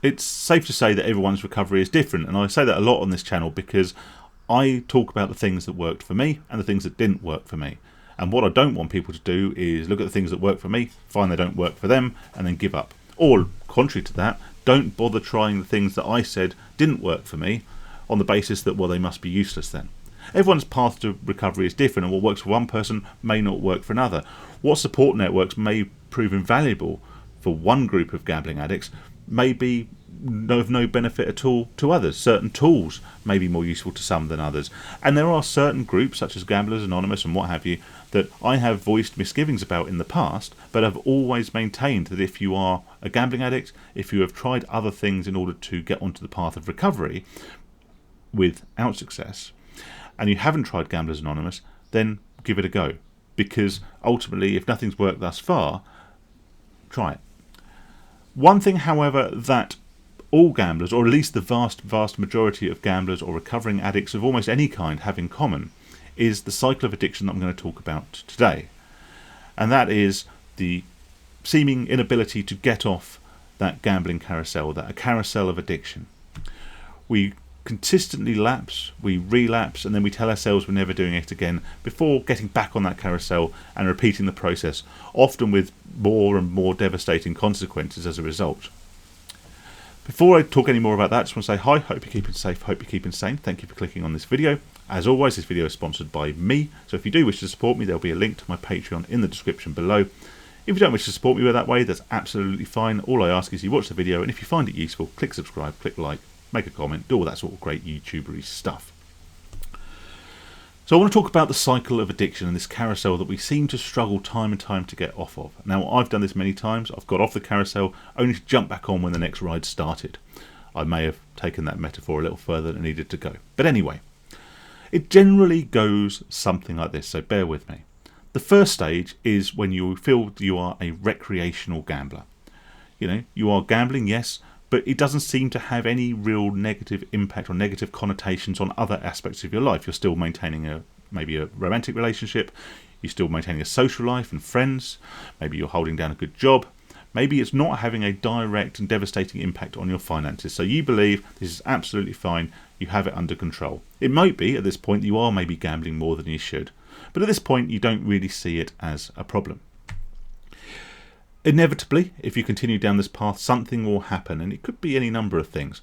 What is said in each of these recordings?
it's safe to say that everyone's recovery is different, and I say that a lot on this channel because I talk about the things that worked for me and the things that didn't work for me. And what I don't want people to do is look at the things that work for me, find they don't work for them, and then give up. Or, contrary to that, don't bother trying the things that I said didn't work for me on the basis that, well, they must be useless then. Everyone's path to recovery is different, and what works for one person may not work for another. What support networks may prove invaluable for one group of gambling addicts may be of no benefit at all to others. Certain tools may be more useful to some than others. And there are certain groups, such as Gamblers Anonymous and what have you, that I have voiced misgivings about in the past, but have always maintained that if you are a gambling addict, if you have tried other things in order to get onto the path of recovery without success, and you haven't tried Gamblers Anonymous, then give it a go. Because ultimately, if nothing's worked thus far, try it. One thing, however, that all gamblers, or at least the vast majority of gamblers or recovering addicts of almost any kind have in common, is the cycle of addiction that I'm going to talk about today. And that is the seeming inability to get off that gambling carousel, that a carousel of addiction. We consistently lapse, we relapse, and then we tell ourselves we're never doing it again before getting back on that carousel and repeating the process, often with more and more devastating consequences as a result. Before I talk any more about that, I just want to say hi, hope you're keeping safe, hope you're keeping sane. Thank you for clicking on this video. As always, this video is sponsored by me, so if you do wish to support me, there'll be a link to my Patreon in the description below. If you don't wish to support me that way, that's absolutely fine. All I ask is you watch the video, and if you find it useful, click subscribe, click like, make a comment, do all that sort of great YouTubery stuff. So I want to talk about the cycle of addiction and this carousel that we seem to struggle time and time to get off of. Now, I've done this many times. I've got off the carousel only to jump back on when the next ride started. I may have taken that metaphor a little further than it needed to go. But anyway, it generally goes something like this, so bear with me. The first stage is when you feel you are a recreational gambler. You know, you are gambling, yes, but it doesn't seem to have any real negative impact or negative connotations on other aspects of your life. You're still maintaining maybe a romantic relationship, you're still maintaining a social life and friends, maybe you're holding down a good job, maybe it's not having a direct and devastating impact on your finances. So you believe this is absolutely fine, you have it under control. It might be at this point you are maybe gambling more than you should, but at this point you don't really see it as a problem. Inevitably, if you continue down this path, something will happen, and it could be any number of things.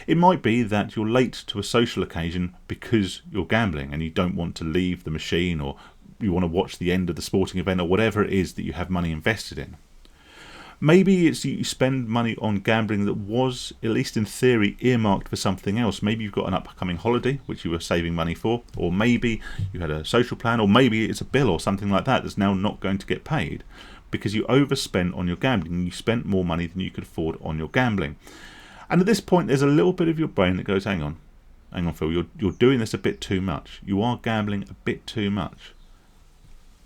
It might be that you're late to a social occasion because you're gambling and you don't want to leave the machine, or you want to watch the end of the sporting event, or whatever it is that you have money invested in. Maybe it's you spend money on gambling that was, at least in theory, earmarked for something else. Maybe you've got an upcoming holiday which you were saving money for, or maybe you had a social plan, or maybe it's a bill or something like that that's now not going to get paid because you overspent on your gambling and you spent more money than you could afford on your gambling. And at this point there's a little bit of your brain that goes, hang on Phil, you're doing this a bit too much. You are gambling a bit too much.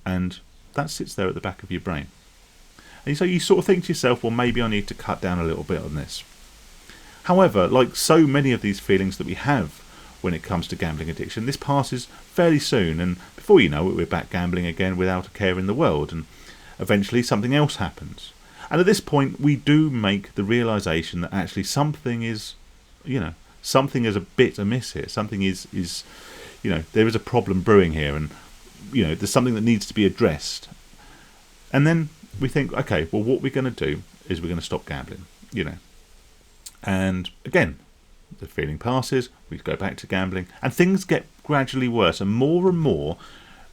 And that sits there at the back of your brain. And so you sort of think to yourself, well, maybe I need to cut down a little bit on this. However, like so many of these feelings that we have when it comes to gambling addiction, this passes fairly soon, and before you know it, we're back gambling again without a care in the world, and eventually something else happens. And at this point we do make the realization that actually something is, something is a bit amiss here. Something is there is a problem brewing here, and there's something that needs to be addressed. And then we think, okay, well, what we're going to do is we're going to stop gambling, And again, the feeling passes, we go back to gambling, and things get gradually worse, and more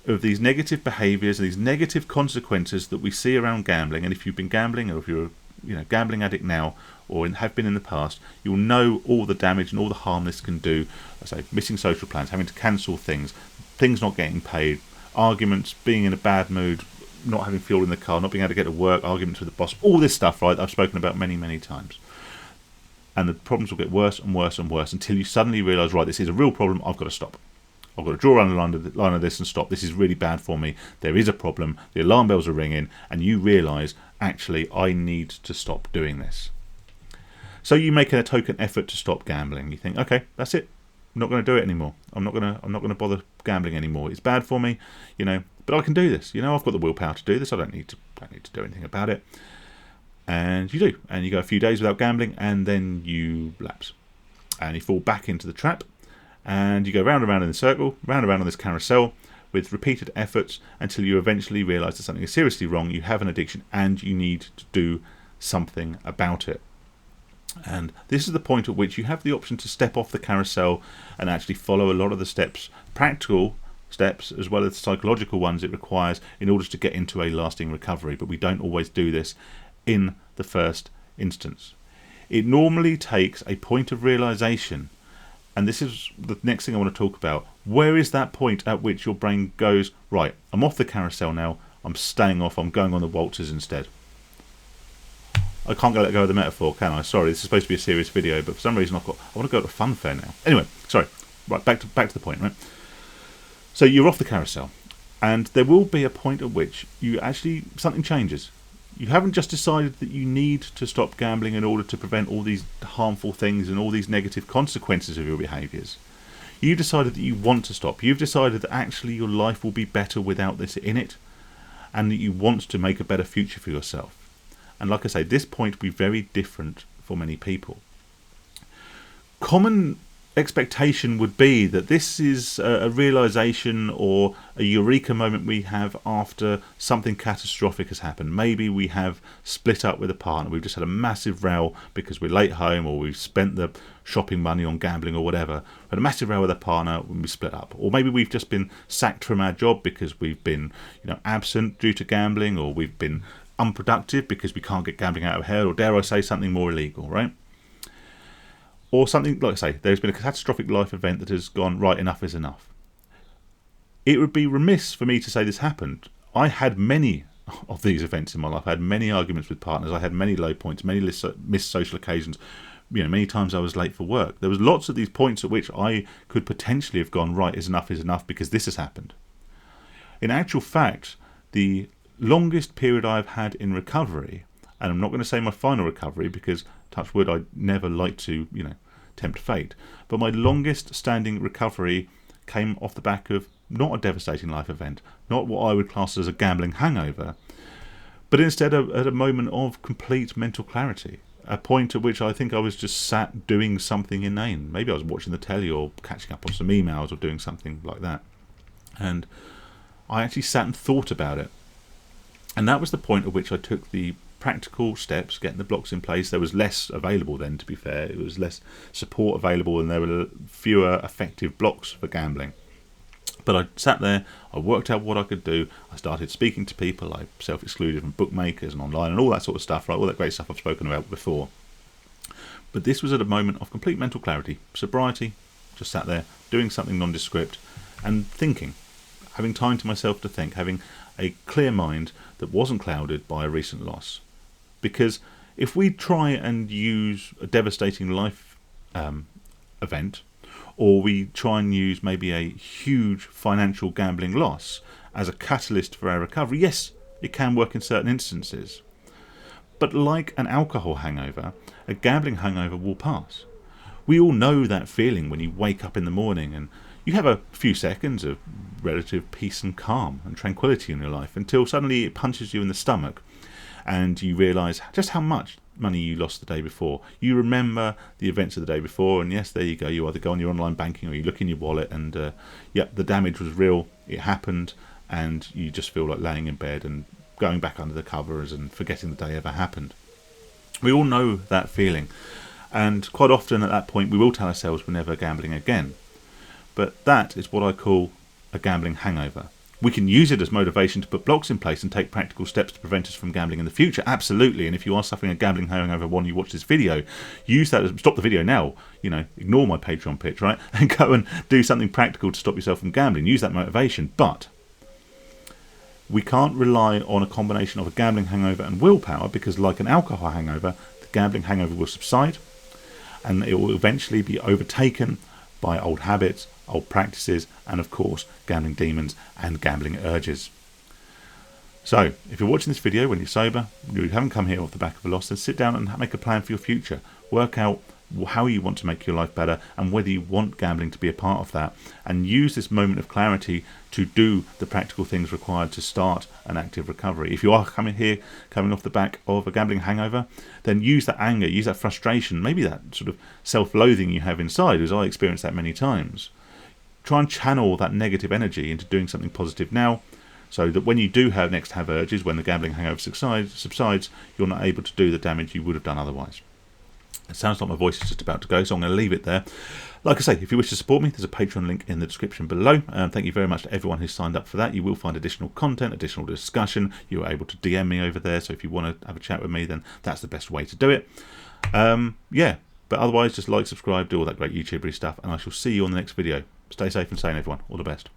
of these negative behaviours and these negative consequences that we see around gambling. And if you've been gambling, or if you're a gambling addict now, or have been in the past, you'll know all the damage and all the harm this can do. I say missing social plans, having to cancel things not getting paid, arguments, being in a bad mood, not having fuel in the car, not being able to get to work, arguments with the boss, all this stuff, right, I've spoken about many times. And the problems will get worse and worse and worse until you suddenly realise, right, this is a real problem, I've got to stop. I've got to draw around the line of this and stop. This is really bad for me. There is a problem. The alarm bells are ringing, and you realise, actually, I need to stop doing this. So you make a token effort to stop gambling. You think, okay, that's it. I'm not going to do it anymore. I'm not going to bother gambling anymore. It's bad for me, but I can do this. I've got the willpower to do this. I don't need to do anything about it. And you do, and you go a few days without gambling, and then you lapse, and you fall back into the trap, and you go round and round in the circle, round and round on this carousel with repeated efforts until you eventually realise that something is seriously wrong, you have an addiction, and you need to do something about it. And this is the point at which you have the option to step off the carousel and actually follow a lot of the steps, practical steps as well as psychological ones it requires in order to get into a lasting recovery. But we don't always do this in the first instance. It normally takes a point of realization, and this is the next thing I want to talk about. Where is that point at which your brain goes, right, I'm off the carousel now, I'm staying off, I'm going on the waltzes instead? I can't let go of the metaphor, can I? Sorry, this is supposed to be a serious video, but for some reason I want to go to a fun fair now. Anyway, sorry. Right, back to the point, right? So you're off the carousel, and there will be a point at which something changes. You haven't just decided that you need to stop gambling in order to prevent all these harmful things and all these negative consequences of your behaviours. You've decided that you want to stop. You've decided that actually your life will be better without this in it, and that you want to make a better future for yourself. And like I say, this point will be very different for many people. Common expectation would be that this is a realization or a eureka moment we have after something catastrophic has happened. Maybe we have split up with a partner, we've just had a massive row because we're late home, or we've spent the shopping money on gambling or whatever. We had a massive row with a partner when we split up, or maybe we've just been sacked from our job because we've been absent due to gambling, or we've been unproductive because we can't get gambling out of head, or dare I say something more illegal, right? Or something, like I say, there's been a catastrophic life event that has gone, right, enough is enough. It would be remiss for me to say this happened. I had many of these events in my life. I had many arguments with partners. I had many low points, many missed social occasions. Many times I was late for work. There was lots of these points at which I could potentially have gone, right, is enough because this has happened. In actual fact, the longest period I've had in recovery, and I'm not going to say my final recovery because, touch wood, I never like to, tempt fate, but my longest standing recovery came off the back of not a devastating life event, not what I would class as a gambling hangover, but instead at a moment of complete mental clarity, a point at which I think I was just sat doing something inane. Maybe I was watching the telly or catching up on some emails or doing something like that, and I actually sat and thought about it. And that was the point at which I took the practical steps, getting the blocks in place. There was less available then, to be fair. It was less support available, and there were fewer effective blocks for gambling. But I sat there, I worked out what I could do, I started speaking to people, I self-excluded from bookmakers and online and all that sort of stuff, right? All that great stuff I've spoken about before. But this was at a moment of complete mental clarity, sobriety, just sat there, doing something nondescript, and thinking, having time to myself to think, having a clear mind that wasn't clouded by a recent loss. Because if we try and use a devastating life event, or we try and use maybe a huge financial gambling loss as a catalyst for our recovery, yes, it can work in certain instances. But like an alcohol hangover, a gambling hangover will pass. We all know that feeling when you wake up in the morning and you have a few seconds of relative peace and calm and tranquility in your life until suddenly it punches you in the stomach and you realise just how much money you lost the day before. You remember the events of the day before, and yes, there you go. You either go on your online banking or you look in your wallet and the damage was real, it happened, and you just feel like laying in bed and going back under the covers and forgetting the day ever happened. We all know that feeling, and quite often at that point we will tell ourselves we're never gambling again. But that is what I call a gambling hangover. We can use it as motivation to put blocks in place and take practical steps to prevent us from gambling in the future, absolutely. And if you are suffering a gambling hangover when you watch this video, use that as, stop the video now, ignore my Patreon pitch, right? And go and do something practical to stop yourself from gambling. Use that motivation. But we can't rely on a combination of a gambling hangover and willpower, because like an alcohol hangover, the gambling hangover will subside and it will eventually be overtaken by old habits, old practices, and of course gambling demons and gambling urges. So if you're watching this video when you're sober, you haven't come here off the back of a loss, then sit down and make a plan for your future. Work out how you want to make your life better, and whether you want gambling to be a part of that, and use this moment of clarity to do the practical things required to start an active recovery. If you are coming off the back of a gambling hangover, then use that anger, use that frustration, maybe that sort of self-loathing you have inside, as I experienced that many times. Try and channel that negative energy into doing something positive now, so that when you do have urges, when the gambling hangover subsides, you're not able to do the damage you would have done otherwise. It sounds like my voice is just about to go, so I'm going to leave it there. Like I say, if you wish to support me, there's a Patreon link in the description below. Thank you very much to everyone who's signed up for that. You will find additional content, additional discussion. You are able to DM me over there, so if you want to have a chat with me, then that's the best way to do it. Yeah, but otherwise, just like, subscribe, do all that great YouTubery stuff, and I shall see you on the next video. Stay safe and sane, everyone. All the best.